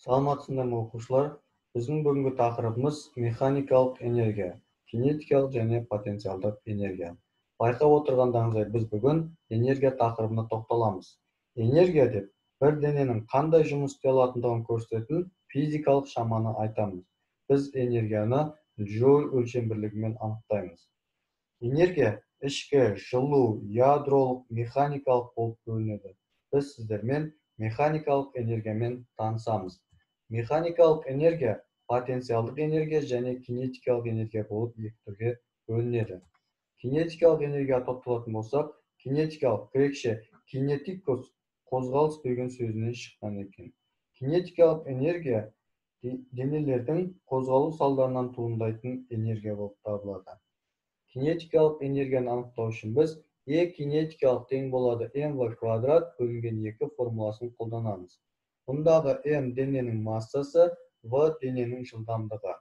Саламатсыздарбы окуучулар. Биздин бүгүнкү тақырыбымыз механикалык энергия, кинетикалык жана потенциалдык энергия. Байкап отургандарыңыздай биз бүгүн энергия тақырыбына токтолобуз. Энергия деп бир дененин кандай жумуш істей алатындыгын көрсөтөтүн физикалык шаманы айтабыз. Биз энергияны жол өлчөм бирлиги менен аныктайбыз. Энергия ички, жылуу, ядролук, механикалык болуп бөлүнөт. Биз сиздер менен механикалык энергия менен таанышабыз. Механикалык энергия, потенциалдык энергия жана кинетикалык энергия болуп эки түргө бөлүнөт. Кинетикалык энергияга токтолотун болсок, кинетикалык грекче кинетикос козголуш деген сөзүнөн чыккан экен. Кинетикалык энергия денелердин козголуу салдарынан туурайдын энергия болуп табылат. Кинетикалык энергияны аныктоо үчүн биз E кинетикалык тең болот mv квадрат бөлүнгөн 2 формуласын колдонобуз. Мундагы m дененин массасы, v дененин жылдамдыгы.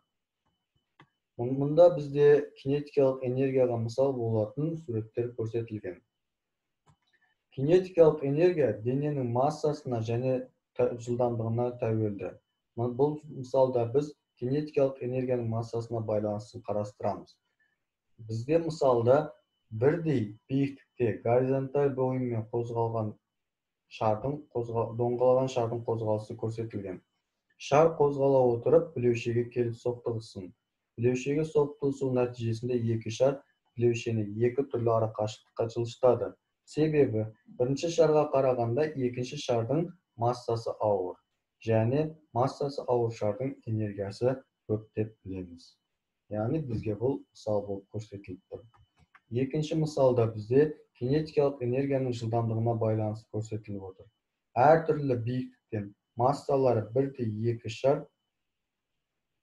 Мында бизде кинетикалык энергияга мисал болотун сүрөттөр көрсөтүлгөн. Кинетикалык энергия дененин массасына жана жылдамдыгына табелде. Бул мисалда биз кинетикалык энергиянын массасына байланысын карастырабыз. Бизде мисалда бирдей бийиктикте горизонталь боюнан козголгон доңголгон шардын козголушу көрсөтүлгөн. Шар козголо отуруп плеушеге келип соктугушун. Плеушеге соктугушуу натыйжасында эки шар плеушени эки түрлүү ара кашыктыкка жылыштады. Себеби биринчи шарга караганда экинчи шардын массасы ауыр. Жана массасы ауыр шардын энергиясы көп деп билебиз. Яны бизге бул мисал болуп көрсөтүлүптүр. Экинчи мисалда бизде кинетикалык энергиянын жылдамдыгына байланышы көрсөтүлүп отур. Ар түрлүү бийиктиктен массалары бирдей эки шар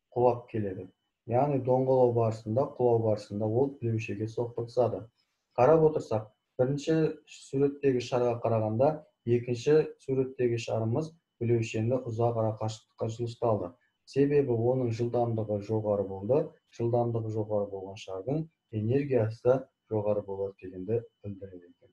кулап келет. Яны доңголоо барысында ол плеушеге соктурушат. Карап отурсак, биринчи сүрөттөгү шарга караганда экинчи сүрөттөгү шарымыз плеушени узак ара кашыктыкка жылышталды. Себеби онун жылдамдыгы жогору болду. Жылдамдыгы жогору болгон шардын энергиясы жогору болот дегенди билдирет экен.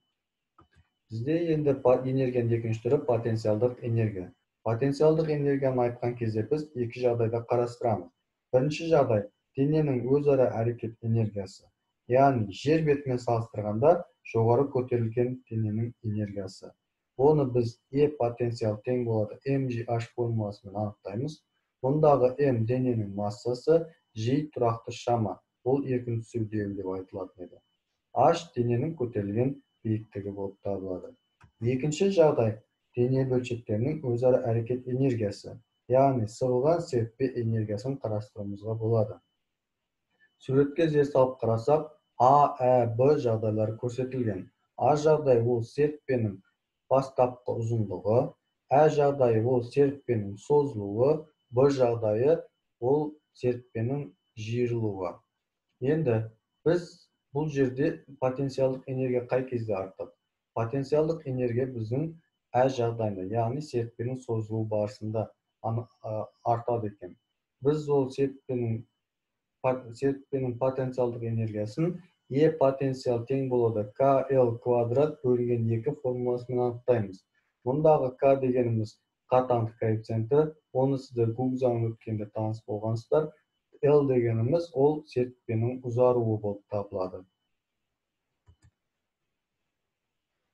Бизде энди энергиянын экинчи түрү потенциалдык энергия. Потенциалдык энергияны айткан кезде биз эки жагдайда карастырабыз. Биринчи жагдай дененин өз ара аракет энергиясы. Яны жер бетимен салыштырганда жогору көтөрүлгөн дененин энергиясы. Буну биз E потенциал тең болот mgh формуласы менен аныктайбыз. Мундагы m дененин массасы, G турактуу шама. Бул экинчи сүрдүү деп айтылат еді. H дененин көтөрүлгөн бийиктиги болуп табылат. Экинчи жагдай дене бөлчөктөрүнүн өз ара аракет энергиясы, яны сыгылган серппе энергиясын карастырууга болот. Сүрөткө зер салып карасак, A, E, B жагдайлары көрсөтүлгөн. A жагдай бул серппенин бастапкы узундугу, A жагдайы бул серппенин созулугу, B жагдайы бул серппенин жыйырылугу. Энди биз бул жерде потенциалдык энергия кай кезде артат? Потенциалдык энергия биздин А жагдайында, яны серппенин созулуу барысында артат экен. Биз ол серппенин потенциалдык энергиясын E потенциал тең болот KL квадрат бөлүнгөн 2 формуласы менен аныктайбыз. Мундагы K дегенimiz катаңдык коэффициенти, оны сиздер Google өткөндө тааныш болгонсуздар. L дегенimiz ол серппенин узарууы болуп табылат.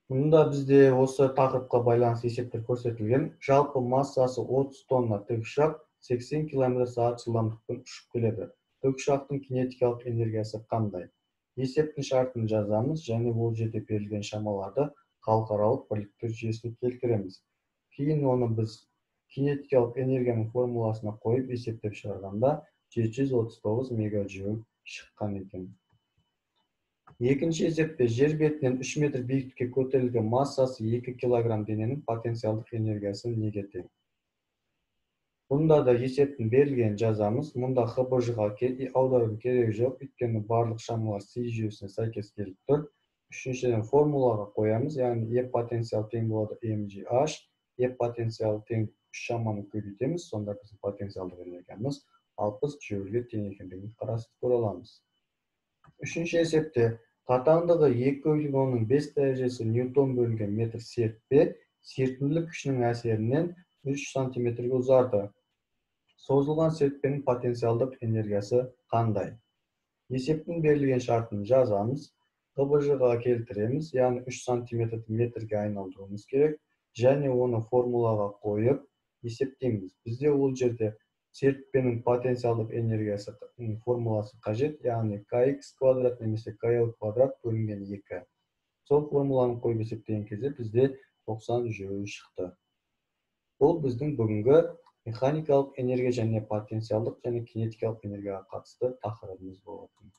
Мында бизде осы тақырыпқа байланысты есептер көрсөтүлгөн. Жалпы массасы 30 тонна тікұшақ 80 км/сағат жылдамдықпен ұшып келеді. Тікұшақтың кинетикалық энергиясы қандай? Есептің шартын жазамыз және ол жерде берілген шамаларды халықаралық бірліктер жүйесіне келтіреміз. Кейін оны біз кинетикалық энергияның формуласына қойып есептеп шығарғанда 739 мегаджоуль шыққан екен. Екінші есепте жер бетінен 3 метр биіктікке көтерілген массасы 2 килограмм дененің потенциалдық энергиясы неге тең? Мұнда да есептің берілген жазамыз. Мұнда ХБЖ-ға аударудың керегі жоқ, өйткені барлық шамалар Си жүйесіне сәйкес келіп тұр. Үшіншіден формулаға қоямыз, яғни E потенциал тең болады mgh, E потенциал тең 3 шаманы көбейтеміз, сонда біздің потенциалдық энергиямыз 60 джоульге тең екендігін қарастырып көре аламыз. Үшінші есепте қатаңдығы 2,5 дәрежесі ньютон бөлінген метр серппе серпімділік күшінің әсерінен 3 сантиметрге ұзарды. Созылған серіппенің потенциалдық энергиясы қандай? Есептің берілген шартын жазамыз, ТБЖ-ға келтіреміз, яғни 3 сантиметрді метрге айналдыруымыз керек, және оны формулаға қойып есептейміз. Бізде ол жерде серіппенің потенциалдық энергиясы формуласы қажет, яғни kx квадрат немесе kl квадрат бөлінген 2. Сол формуланы қойып есептеген кезде бізде 90 жүйе шықты. Бұл біздің бүгінгі механикалық энергия және потенциалдық және кинетикалық энергияға қатысты тақырыбымыз болатын.